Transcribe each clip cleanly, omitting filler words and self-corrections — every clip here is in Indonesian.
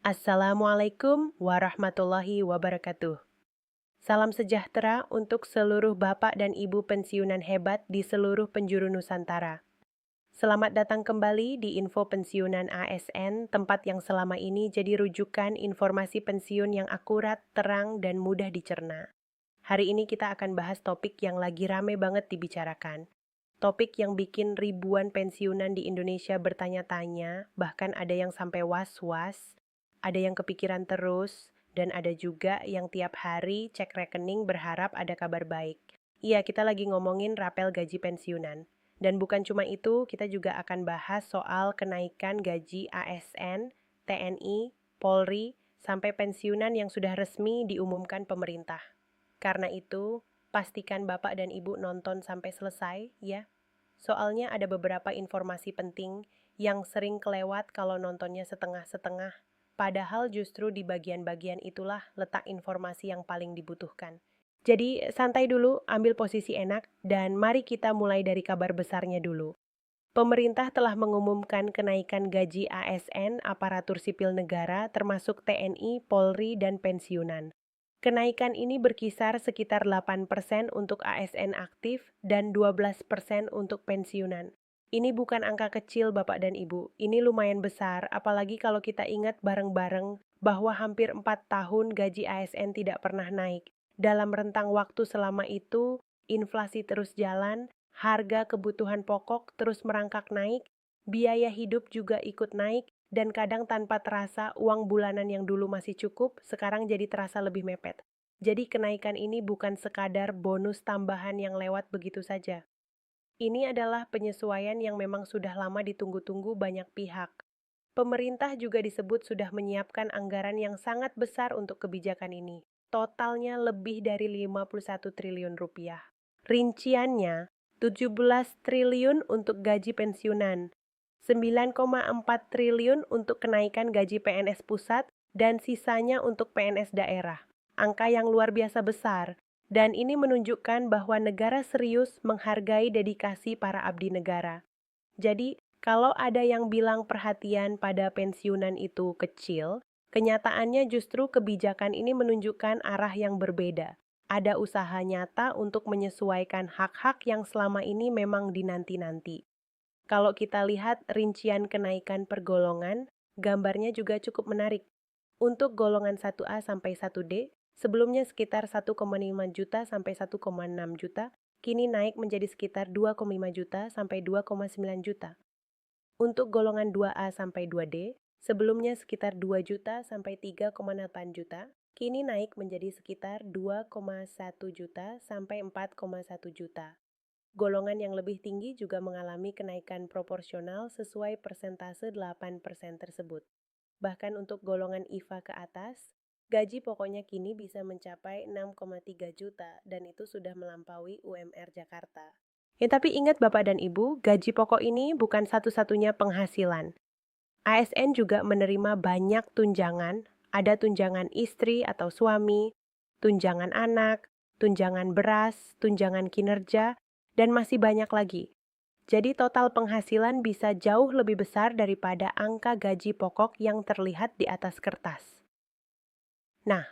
Assalamualaikum warahmatullahi wabarakatuh. Salam sejahtera untuk seluruh Bapak dan Ibu pensiunan hebat di seluruh penjuru Nusantara. Selamat datang kembali di Info Pensiunan ASN, tempat yang selama ini jadi rujukan informasi pensiun yang akurat, terang, dan mudah dicerna. Hari ini kita akan bahas topik yang lagi rame banget dibicarakan. Topik yang bikin ribuan pensiunan di Indonesia bertanya-tanya, bahkan ada yang sampai was-was, ada yang kepikiran terus, dan ada juga yang tiap hari cek rekening berharap ada kabar baik. Iya, kita lagi ngomongin rapel gaji pensiunan. Dan bukan cuma itu, kita juga akan bahas soal kenaikan gaji ASN, TNI, Polri, sampai pensiunan yang sudah resmi diumumkan pemerintah. Karena itu, pastikan Bapak dan Ibu nonton sampai selesai, ya. Soalnya ada beberapa informasi penting yang sering kelewat kalau nontonnya setengah-setengah, padahal justru di bagian-bagian itulah letak informasi yang paling dibutuhkan. Jadi santai dulu, ambil posisi enak, dan mari kita mulai dari kabar besarnya dulu. Pemerintah telah mengumumkan kenaikan gaji ASN aparatur sipil negara termasuk TNI, Polri, dan pensiunan. Kenaikan ini berkisar sekitar 8% untuk ASN aktif dan 12% untuk pensiunan. Ini bukan angka kecil Bapak dan Ibu, ini lumayan besar, apalagi kalau kita ingat bareng-bareng bahwa hampir 4 tahun gaji ASN tidak pernah naik. Dalam rentang waktu selama itu, inflasi terus jalan, harga kebutuhan pokok terus merangkak naik, biaya hidup juga ikut naik, dan kadang tanpa terasa uang bulanan yang dulu masih cukup, sekarang jadi terasa lebih mepet. Jadi kenaikan ini bukan sekadar bonus tambahan yang lewat begitu saja. Ini adalah penyesuaian yang memang sudah lama ditunggu-tunggu banyak pihak. Pemerintah juga disebut sudah menyiapkan anggaran yang sangat besar untuk kebijakan ini. Totalnya lebih dari 51 triliun rupiah. Rinciannya, 17 triliun untuk gaji pensiunan, 9,4 triliun untuk kenaikan gaji PNS pusat, dan sisanya untuk PNS daerah. Angka yang luar biasa besar, dan ini menunjukkan bahwa negara serius menghargai dedikasi para abdi negara. Jadi, kalau ada yang bilang perhatian pada pensiunan itu kecil, kenyataannya justru kebijakan ini menunjukkan arah yang berbeda. Ada usaha nyata untuk menyesuaikan hak-hak yang selama ini memang dinanti-nanti. Kalau kita lihat rincian kenaikan per golongan, gambarnya juga cukup menarik. Untuk golongan 1A sampai 1D, sebelumnya sekitar 1,5 juta sampai 1,6 juta, kini naik menjadi sekitar 2,5 juta sampai 2,9 juta. Untuk golongan 2A sampai 2D, sebelumnya sekitar 2 juta sampai 3,8 juta, kini naik menjadi sekitar 2,1 juta sampai 4,1 juta. Golongan yang lebih tinggi juga mengalami kenaikan proporsional sesuai persentase 8% tersebut. Bahkan untuk golongan IVA ke atas, gaji pokoknya kini bisa mencapai 6,3 juta dan itu sudah melampaui UMR Jakarta. Ya, tapi ingat Bapak dan Ibu, gaji pokok ini bukan satu-satunya penghasilan. ASN juga menerima banyak tunjangan, ada tunjangan istri atau suami, tunjangan anak, tunjangan beras, tunjangan kinerja, dan masih banyak lagi. Jadi total penghasilan bisa jauh lebih besar daripada angka gaji pokok yang terlihat di atas kertas. Nah,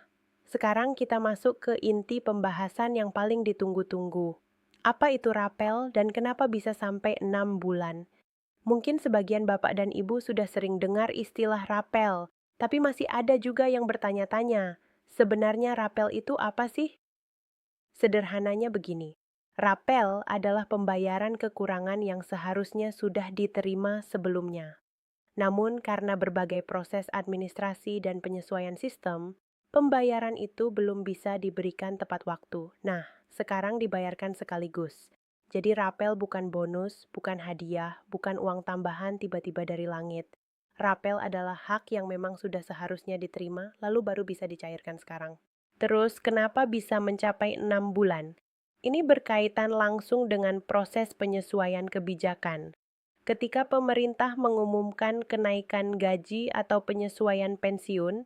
sekarang kita masuk ke inti pembahasan yang paling ditunggu-tunggu. Apa itu rapel dan kenapa bisa sampai 6 bulan? Mungkin sebagian Bapak dan Ibu sudah sering dengar istilah rapel, tapi masih ada juga yang bertanya-tanya, sebenarnya rapel itu apa sih? Sederhananya begini, rapel adalah pembayaran kekurangan yang seharusnya sudah diterima sebelumnya. Namun karena berbagai proses administrasi dan penyesuaian sistem, pembayaran itu belum bisa diberikan tepat waktu. Nah, sekarang dibayarkan sekaligus. Jadi rapel bukan bonus, bukan hadiah, bukan uang tambahan tiba-tiba dari langit. Rapel adalah hak yang memang sudah seharusnya diterima, lalu baru bisa dicairkan sekarang. Terus, kenapa bisa mencapai 6 bulan? Ini berkaitan langsung dengan proses penyesuaian kebijakan. Ketika pemerintah mengumumkan kenaikan gaji atau penyesuaian pensiun,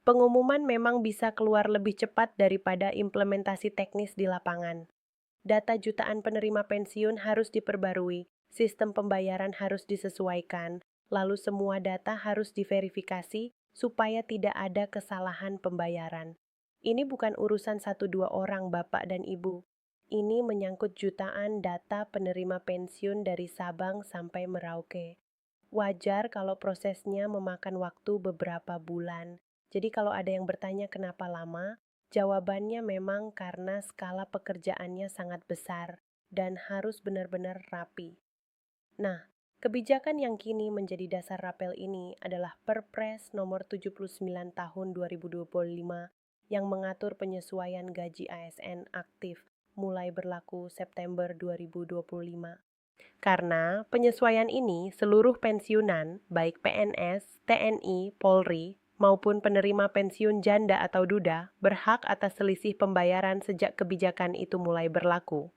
pengumuman memang bisa keluar lebih cepat daripada implementasi teknis di lapangan. Data jutaan penerima pensiun harus diperbarui, sistem pembayaran harus disesuaikan, lalu semua data harus diverifikasi supaya tidak ada kesalahan pembayaran. Ini bukan urusan satu dua orang Bapak dan Ibu. Ini menyangkut jutaan data penerima pensiun dari Sabang sampai Merauke. Wajar kalau prosesnya memakan waktu beberapa bulan. Jadi kalau ada yang bertanya kenapa lama, jawabannya memang karena skala pekerjaannya sangat besar dan harus benar-benar rapi. Nah, kebijakan yang kini menjadi dasar rapel ini adalah Perpres nomor 79 tahun 2025 yang mengatur penyesuaian gaji ASN aktif mulai berlaku September 2025. Karena penyesuaian ini seluruh pensiunan, baik PNS, TNI, Polri, maupun penerima pensiun janda atau duda, berhak atas selisih pembayaran sejak kebijakan itu mulai berlaku.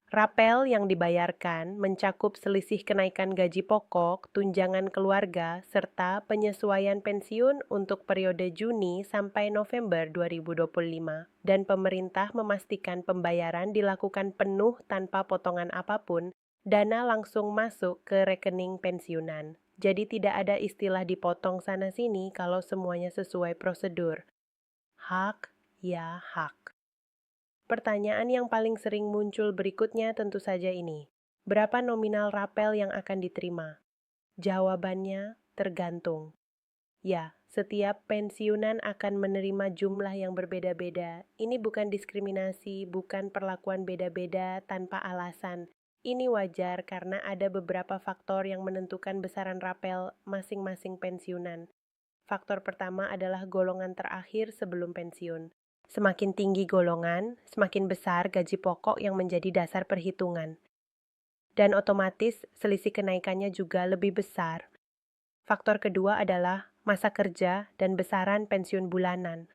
Rapel yang dibayarkan mencakup selisih kenaikan gaji pokok, tunjangan keluarga, serta penyesuaian pensiun untuk periode Juni sampai November 2025. Dan pemerintah memastikan pembayaran dilakukan penuh tanpa potongan apapun, dana langsung masuk ke rekening pensiunan. Jadi tidak ada istilah dipotong sana-sini kalau semuanya sesuai prosedur. Hak, ya hak. Pertanyaan yang paling sering muncul berikutnya tentu saja ini. Berapa nominal rapel yang akan diterima? Jawabannya tergantung. Ya, setiap pensiunan akan menerima jumlah yang berbeda-beda. Ini bukan diskriminasi, bukan perlakuan beda-beda tanpa alasan. Ini wajar karena ada beberapa faktor yang menentukan besaran rapel masing-masing pensiunan. Faktor pertama adalah golongan terakhir sebelum pensiun. Semakin tinggi golongan, semakin besar gaji pokok yang menjadi dasar perhitungan. Dan otomatis selisih kenaikannya juga lebih besar. Faktor kedua adalah masa kerja dan besaran pensiun bulanan.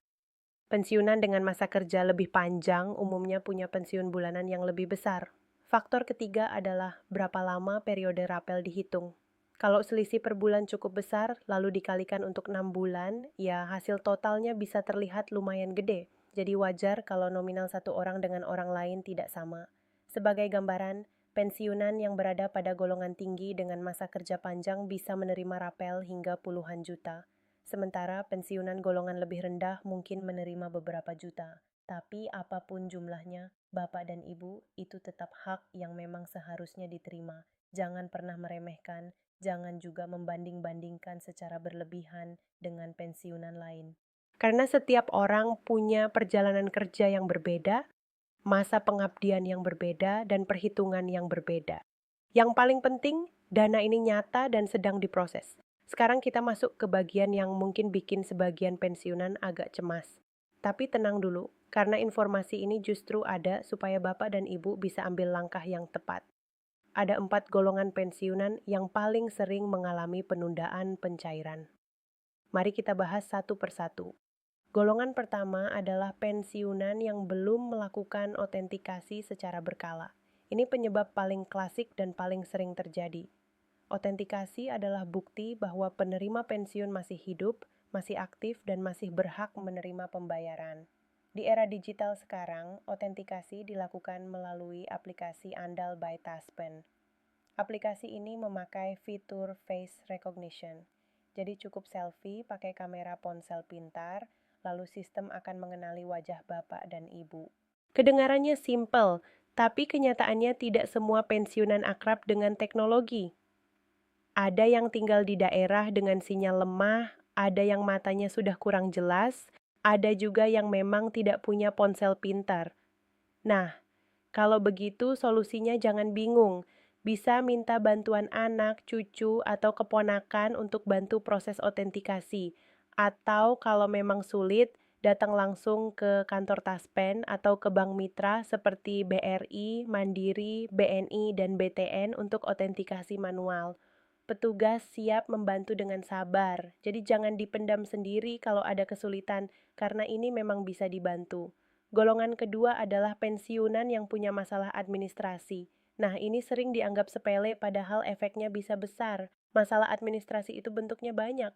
Pensiunan dengan masa kerja lebih panjang umumnya punya pensiun bulanan yang lebih besar. Faktor ketiga adalah berapa lama periode rapel dihitung. Kalau selisih per bulan cukup besar, lalu dikalikan untuk 6 bulan, ya hasil totalnya bisa terlihat lumayan gede. Jadi wajar kalau nominal satu orang dengan orang lain tidak sama. Sebagai gambaran, pensiunan yang berada pada golongan tinggi dengan masa kerja panjang bisa menerima rapel hingga puluhan juta. Sementara pensiunan golongan lebih rendah mungkin menerima beberapa juta. Tapi apapun jumlahnya, Bapak dan Ibu, itu tetap hak yang memang seharusnya diterima. Jangan pernah meremehkan, jangan juga membanding-bandingkan secara berlebihan dengan pensiunan lain. Karena setiap orang punya perjalanan kerja yang berbeda, masa pengabdian yang berbeda, dan perhitungan yang berbeda. Yang paling penting, dana ini nyata dan sedang diproses. Sekarang kita masuk ke bagian yang mungkin bikin sebagian pensiunan agak cemas. Tapi tenang dulu, karena informasi ini justru ada supaya Bapak dan Ibu bisa ambil langkah yang tepat. Ada 4 golongan pensiunan yang paling sering mengalami penundaan pencairan. Mari kita bahas satu persatu. Golongan pertama adalah pensiunan yang belum melakukan autentikasi secara berkala. Ini penyebab paling klasik dan paling sering terjadi. Autentikasi adalah bukti bahwa penerima pensiun masih hidup, masih aktif, dan masih berhak menerima pembayaran. Di era digital sekarang, autentikasi dilakukan melalui aplikasi andal by Taspen. Aplikasi ini memakai fitur face recognition. Jadi cukup selfie pakai kamera ponsel pintar, lalu sistem akan mengenali wajah Bapak dan Ibu. Kedengarannya simpel, tapi kenyataannya tidak semua pensiunan akrab dengan teknologi. Ada yang tinggal di daerah dengan sinyal lemah, ada yang matanya sudah kurang jelas, ada juga yang memang tidak punya ponsel pintar. Nah, kalau begitu solusinya jangan bingung. Bisa minta bantuan anak, cucu, atau keponakan untuk bantu proses autentikasi. Atau kalau memang sulit, datang langsung ke kantor Taspen atau ke bank mitra seperti BRI, Mandiri, BNI, dan BTN untuk autentikasi manual. Petugas siap membantu dengan sabar, jadi jangan dipendam sendiri kalau ada kesulitan, karena ini memang bisa dibantu. Golongan kedua adalah pensiunan yang punya masalah administrasi. Nah, ini sering dianggap sepele padahal efeknya bisa besar. Masalah administrasi itu bentuknya banyak.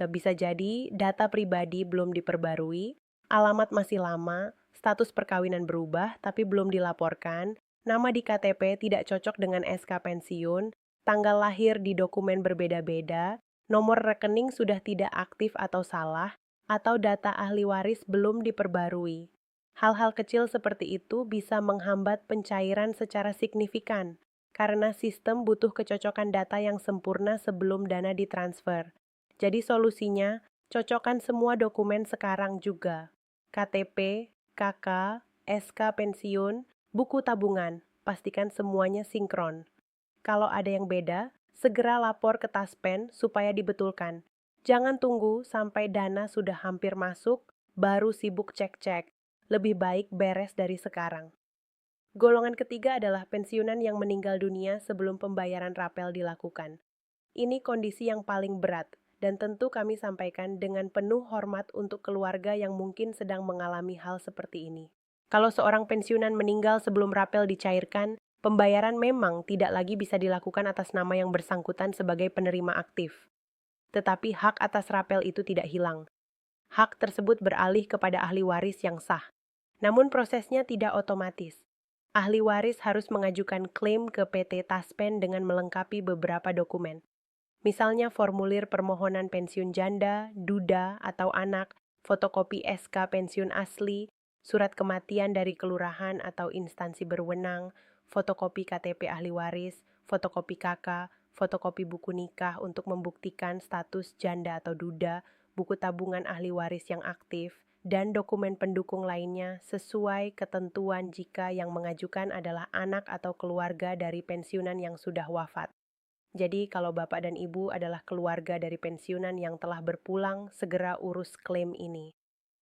Bisa jadi data pribadi belum diperbarui, alamat masih lama, status perkawinan berubah tapi belum dilaporkan, nama di KTP tidak cocok dengan SK pensiun, tanggal lahir di dokumen berbeda-beda, nomor rekening sudah tidak aktif atau salah, atau data ahli waris belum diperbarui. Hal-hal kecil seperti itu bisa menghambat pencairan secara signifikan, karena sistem butuh kecocokan data yang sempurna sebelum dana ditransfer. Jadi solusinya, cocokkan semua dokumen sekarang juga. KTP, KK, SK pensiun, buku tabungan, pastikan semuanya sinkron. Kalau ada yang beda, segera lapor ke Taspen supaya dibetulkan. Jangan tunggu sampai dana sudah hampir masuk, baru sibuk cek-cek. Lebih baik beres dari sekarang. Golongan ketiga adalah pensiunan yang meninggal dunia sebelum pembayaran rapel dilakukan. Ini kondisi yang paling berat, dan tentu kami sampaikan dengan penuh hormat untuk keluarga yang mungkin sedang mengalami hal seperti ini. Kalau seorang pensiunan meninggal sebelum rapel dicairkan, pembayaran memang tidak lagi bisa dilakukan atas nama yang bersangkutan sebagai penerima aktif. Tetapi hak atas rapel itu tidak hilang. Hak tersebut beralih kepada ahli waris yang sah. Namun prosesnya tidak otomatis. Ahli waris harus mengajukan klaim ke PT Taspen dengan melengkapi beberapa dokumen. Misalnya formulir permohonan pensiun janda, duda, atau anak, fotokopi SK pensiun asli, surat kematian dari kelurahan atau instansi berwenang, fotokopi KTP ahli waris, fotokopi KK, fotokopi buku nikah untuk membuktikan status janda atau duda, buku tabungan ahli waris yang aktif, dan dokumen pendukung lainnya sesuai ketentuan jika yang mengajukan adalah anak atau keluarga dari pensiunan yang sudah wafat. Jadi kalau Bapak dan Ibu adalah keluarga dari pensiunan yang telah berpulang, segera urus klaim ini.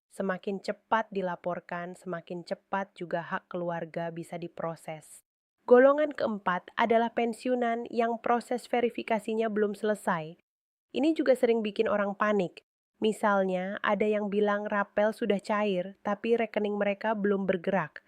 Semakin cepat dilaporkan, semakin cepat juga hak keluarga bisa diproses. Golongan keempat adalah pensiunan yang proses verifikasinya belum selesai. Ini juga sering bikin orang panik. Misalnya, ada yang bilang rapel sudah cair, tapi rekening mereka belum bergerak.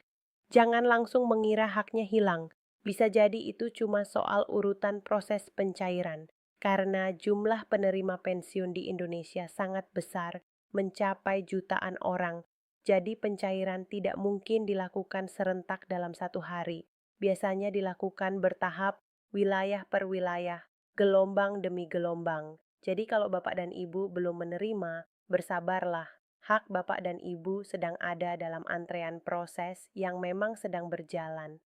Jangan langsung mengira haknya hilang. Bisa jadi itu cuma soal urutan proses pencairan. Karena jumlah penerima pensiun di Indonesia sangat besar, mencapai jutaan orang. Jadi pencairan tidak mungkin dilakukan serentak dalam satu hari. Biasanya dilakukan bertahap, wilayah per wilayah, gelombang demi gelombang. Jadi kalau Bapak dan Ibu belum menerima, bersabarlah. Hak Bapak dan Ibu sedang ada dalam antrean proses yang memang sedang berjalan.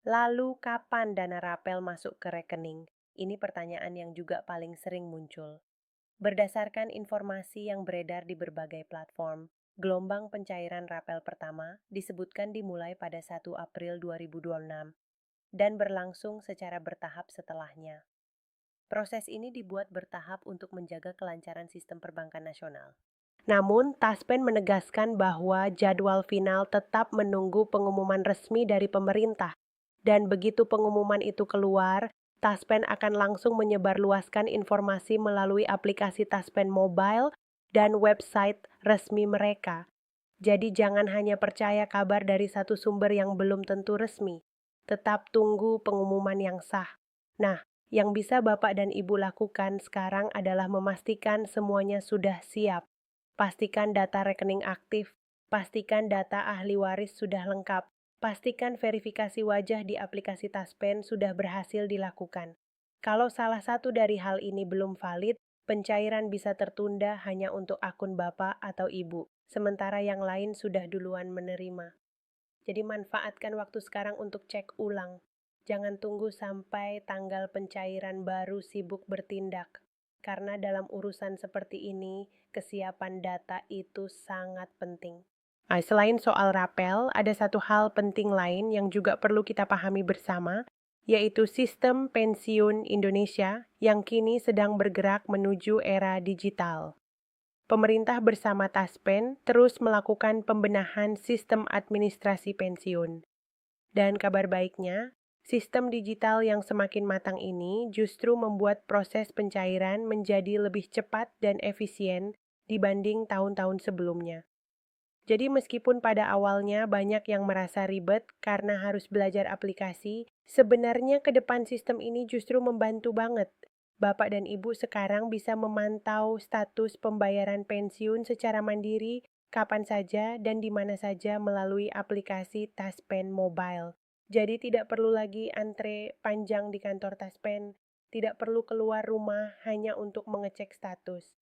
Lalu kapan dana rapel masuk ke rekening? Ini pertanyaan yang juga paling sering muncul. Berdasarkan informasi yang beredar di berbagai platform, gelombang pencairan rapel pertama disebutkan dimulai pada 1 April 2026 dan berlangsung secara bertahap setelahnya. Proses ini dibuat bertahap untuk menjaga kelancaran sistem perbankan nasional. Namun, Taspen menegaskan bahwa jadwal final tetap menunggu pengumuman resmi dari pemerintah. Dan begitu pengumuman itu keluar, Taspen akan langsung menyebarluaskan informasi melalui aplikasi Taspen Mobile dan website resmi mereka. Jadi jangan hanya percaya kabar dari satu sumber yang belum tentu resmi. Tetap tunggu pengumuman yang sah. Nah, yang bisa Bapak dan Ibu lakukan sekarang adalah memastikan semuanya sudah siap. Pastikan data rekening aktif, pastikan data ahli waris sudah lengkap, pastikan verifikasi wajah di aplikasi Taspen sudah berhasil dilakukan. Kalau salah satu dari hal ini belum valid, pencairan bisa tertunda hanya untuk akun Bapak atau Ibu, sementara yang lain sudah duluan menerima. Jadi manfaatkan waktu sekarang untuk cek ulang. Jangan tunggu sampai tanggal pencairan baru sibuk bertindak. Karena dalam urusan seperti ini, kesiapan data itu sangat penting. Selain soal rapel, ada satu hal penting lain yang juga perlu kita pahami bersama, yaitu sistem pensiun Indonesia yang kini sedang bergerak menuju era digital. Pemerintah bersama Taspen terus melakukan pembenahan sistem administrasi pensiun. Dan kabar baiknya, sistem digital yang semakin matang ini justru membuat proses pencairan menjadi lebih cepat dan efisien dibanding tahun-tahun sebelumnya. Jadi meskipun pada awalnya banyak yang merasa ribet karena harus belajar aplikasi, sebenarnya ke depan sistem ini justru membantu banget. Bapak dan Ibu sekarang bisa memantau status pembayaran pensiun secara mandiri kapan saja dan di mana saja melalui aplikasi Taspen Mobile. Jadi tidak perlu lagi antre panjang di kantor Taspen, Tidak perlu keluar rumah hanya untuk mengecek status.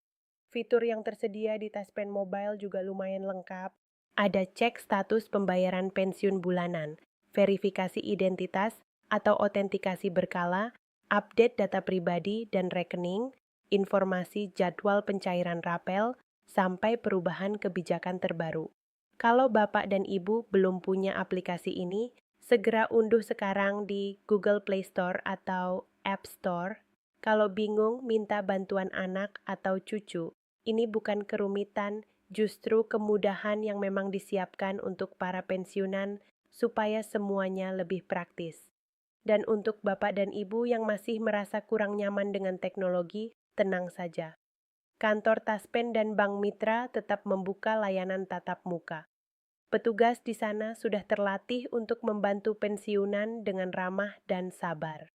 Fitur yang tersedia di Taspen Mobile juga lumayan lengkap. Ada cek status pembayaran pensiun bulanan, verifikasi identitas atau autentikasi berkala, update data pribadi dan rekening, informasi jadwal pencairan rapel, sampai perubahan kebijakan terbaru. Kalau Bapak dan Ibu belum punya aplikasi ini, segera unduh sekarang di Google Play Store atau App Store. Kalau bingung, minta bantuan anak atau cucu. Ini bukan kerumitan, justru kemudahan yang memang disiapkan untuk para pensiunan supaya semuanya lebih praktis. Dan untuk Bapak dan Ibu yang masih merasa kurang nyaman dengan teknologi, tenang saja. Kantor Taspen dan Bank Mitra tetap membuka layanan tatap muka. Petugas di sana sudah terlatih untuk membantu pensiunan dengan ramah dan sabar.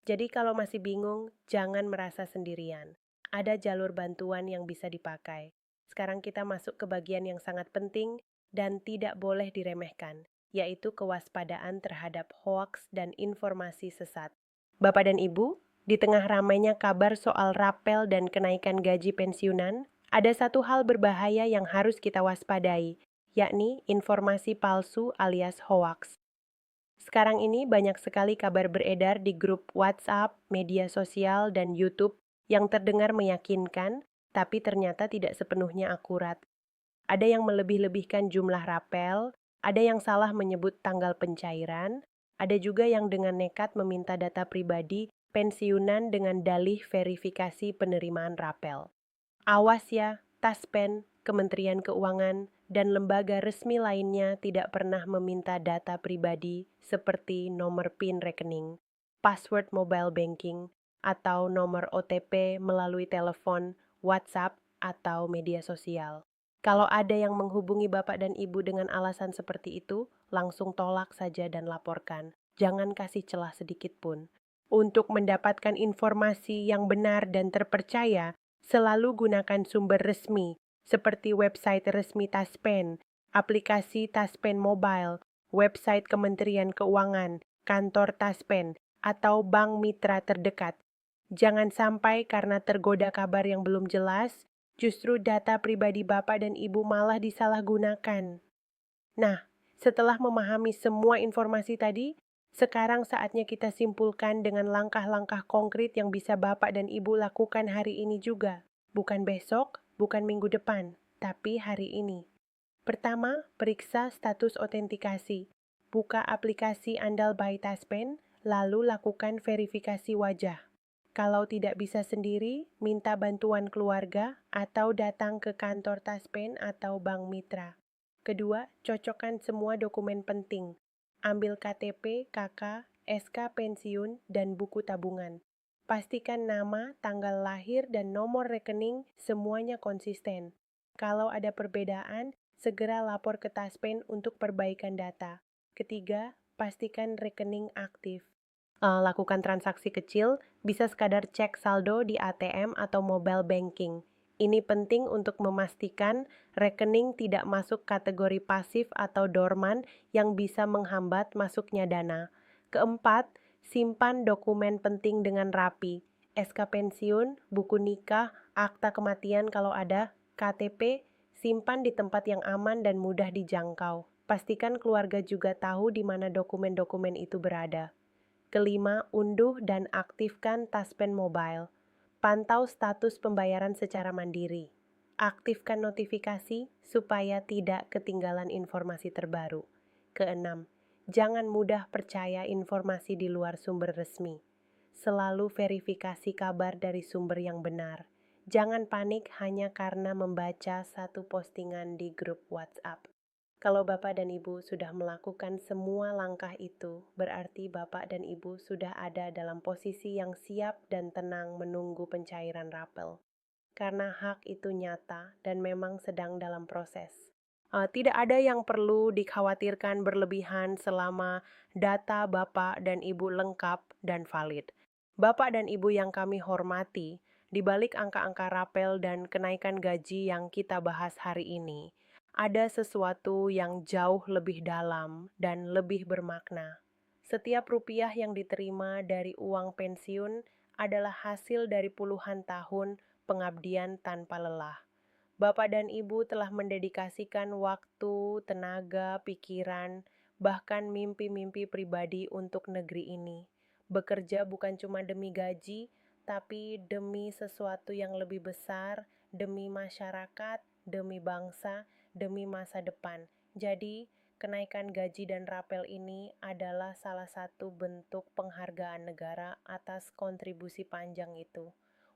Jadi kalau masih bingung, jangan merasa sendirian. Ada jalur bantuan yang bisa dipakai. Sekarang kita masuk ke bagian yang sangat penting dan tidak boleh diremehkan, yaitu kewaspadaan terhadap hoaks dan informasi sesat. Bapak dan Ibu, di tengah ramainya kabar soal rapel dan kenaikan gaji pensiunan, ada satu hal berbahaya yang harus kita waspadai, yakni informasi palsu alias hoaks. Sekarang ini banyak sekali kabar beredar di grup WhatsApp, media sosial, dan YouTube yang terdengar meyakinkan, tapi ternyata tidak sepenuhnya akurat. Ada yang melebih-lebihkan jumlah rapel, ada yang salah menyebut tanggal pencairan, ada juga yang dengan nekat meminta data pribadi pensiunan dengan dalih verifikasi penerimaan rapel. Awas ya, Taspen, Kementerian Keuangan, dan lembaga resmi lainnya tidak pernah meminta data pribadi seperti nomor PIN rekening, password mobile banking, atau nomor OTP melalui telepon, WhatsApp, atau media sosial. Kalau ada yang menghubungi Bapak dan Ibu dengan alasan seperti itu, langsung tolak saja dan laporkan. Jangan kasih celah sedikit pun. Untuk mendapatkan informasi yang benar dan terpercaya, selalu gunakan sumber resmi, seperti website resmi Taspen, aplikasi Taspen Mobile, website Kementerian Keuangan, kantor Taspen, atau bank mitra terdekat. Jangan sampai karena tergoda kabar yang belum jelas, justru data pribadi Bapak dan Ibu malah disalahgunakan. Nah, setelah memahami semua informasi tadi, sekarang saatnya kita simpulkan dengan langkah-langkah konkret yang bisa Bapak dan Ibu lakukan hari ini juga. Bukan besok, bukan minggu depan, tapi hari ini. Pertama, periksa status autentikasi. Buka aplikasi Andal by Taspen, lalu lakukan verifikasi wajah. Kalau tidak bisa sendiri, minta bantuan keluarga atau datang ke kantor Taspen atau bank mitra. Kedua, cocokkan semua dokumen penting. Ambil KTP, KK, SK pensiun, dan buku tabungan. Pastikan nama, tanggal lahir, dan nomor rekening semuanya konsisten. Kalau ada perbedaan, segera lapor ke Taspen untuk perbaikan data. Ketiga, pastikan rekening aktif. Lakukan transaksi kecil, bisa sekadar cek saldo di ATM atau mobile banking. Ini penting untuk memastikan rekening tidak masuk kategori pasif atau dorman yang bisa menghambat masuknya dana. Keempat, simpan dokumen penting dengan rapi. SK pensiun, buku nikah, akta kematian kalau ada, KTP, simpan di tempat yang aman dan mudah dijangkau. Pastikan keluarga juga tahu di mana dokumen-dokumen itu berada. Kelima, unduh dan aktifkan Taspen Mobile. Pantau status pembayaran secara mandiri. Aktifkan notifikasi supaya tidak ketinggalan informasi terbaru. Keenam, jangan mudah percaya informasi di luar sumber resmi. Selalu verifikasi kabar dari sumber yang benar. Jangan panik hanya karena membaca satu postingan di grup WhatsApp. Kalau Bapak dan Ibu sudah melakukan semua langkah itu, berarti Bapak dan Ibu sudah ada dalam posisi yang siap dan tenang menunggu pencairan rapel. Karena hak itu nyata dan memang sedang dalam proses. Tidak ada yang perlu dikhawatirkan berlebihan selama data Bapak dan Ibu lengkap dan valid. Bapak dan Ibu yang kami hormati, di balik angka-angka rapel dan kenaikan gaji yang kita bahas hari ini, ada sesuatu yang jauh lebih dalam dan lebih bermakna. Setiap rupiah yang diterima dari uang pensiun adalah hasil dari puluhan tahun pengabdian tanpa lelah. Bapak dan Ibu telah mendedikasikan waktu, tenaga, pikiran, bahkan mimpi-mimpi pribadi untuk negeri ini. Bekerja bukan cuma demi gaji, tapi demi sesuatu yang lebih besar, demi masyarakat, demi bangsa, demi masa depan. Jadi, kenaikan gaji dan rapel ini adalah salah satu bentuk penghargaan negara atas kontribusi panjang itu.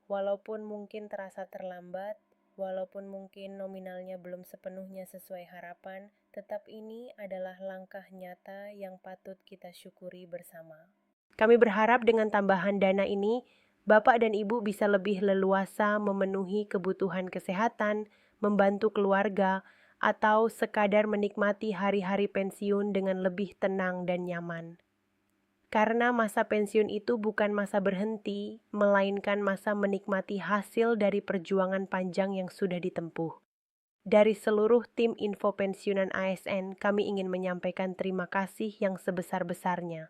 Walaupun mungkin terasa terlambat, walaupun mungkin nominalnya belum sepenuhnya sesuai harapan, tetap ini adalah langkah nyata yang patut kita syukuri bersama. Kami berharap dengan tambahan dana ini, Bapak dan Ibu bisa lebih leluasa memenuhi kebutuhan kesehatan, membantu keluarga, atau sekadar menikmati hari-hari pensiun dengan lebih tenang dan nyaman. Karena masa pensiun itu bukan masa berhenti, melainkan masa menikmati hasil dari perjuangan panjang yang sudah ditempuh. Dari seluruh tim info pensiunan ASN, kami ingin menyampaikan terima kasih yang sebesar-besarnya.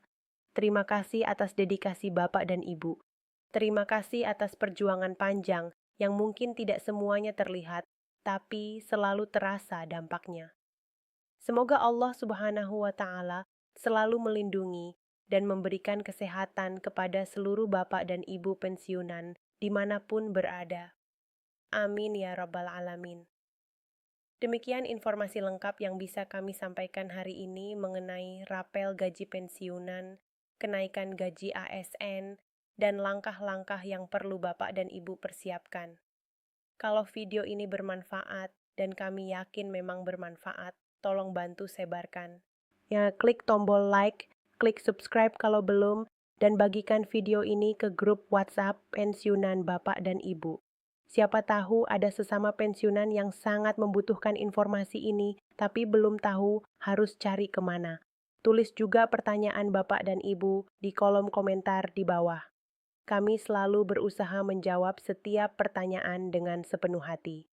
Terima kasih atas dedikasi Bapak dan Ibu. Terima kasih atas perjuangan panjang yang mungkin tidak semuanya terlihat, tapi selalu terasa dampaknya. Semoga Allah Subhanahu wa Ta'ala selalu melindungi dan memberikan kesehatan kepada seluruh bapak dan ibu pensiunan dimanapun berada. Amin ya Rabbal 'Alamin. Demikian informasi lengkap yang bisa kami sampaikan hari ini mengenai rapel gaji pensiunan, kenaikan gaji ASN, dan langkah-langkah yang perlu bapak dan ibu persiapkan. Kalau video ini bermanfaat, dan kami yakin memang bermanfaat, tolong bantu sebarkan. Ya, klik tombol like, klik subscribe kalau belum, dan bagikan video ini ke grup WhatsApp pensiunan Bapak dan Ibu. Siapa tahu ada sesama pensiunan yang sangat membutuhkan informasi ini, tapi belum tahu harus cari kemana. Tulis juga pertanyaan Bapak dan Ibu di kolom komentar di bawah. Kami selalu berusaha menjawab setiap pertanyaan dengan sepenuh hati.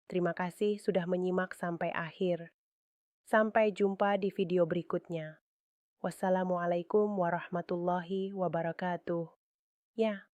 Terima kasih sudah menyimak sampai akhir. Sampai jumpa di video berikutnya. Wassalamualaikum warahmatullahi wabarakatuh. Ya.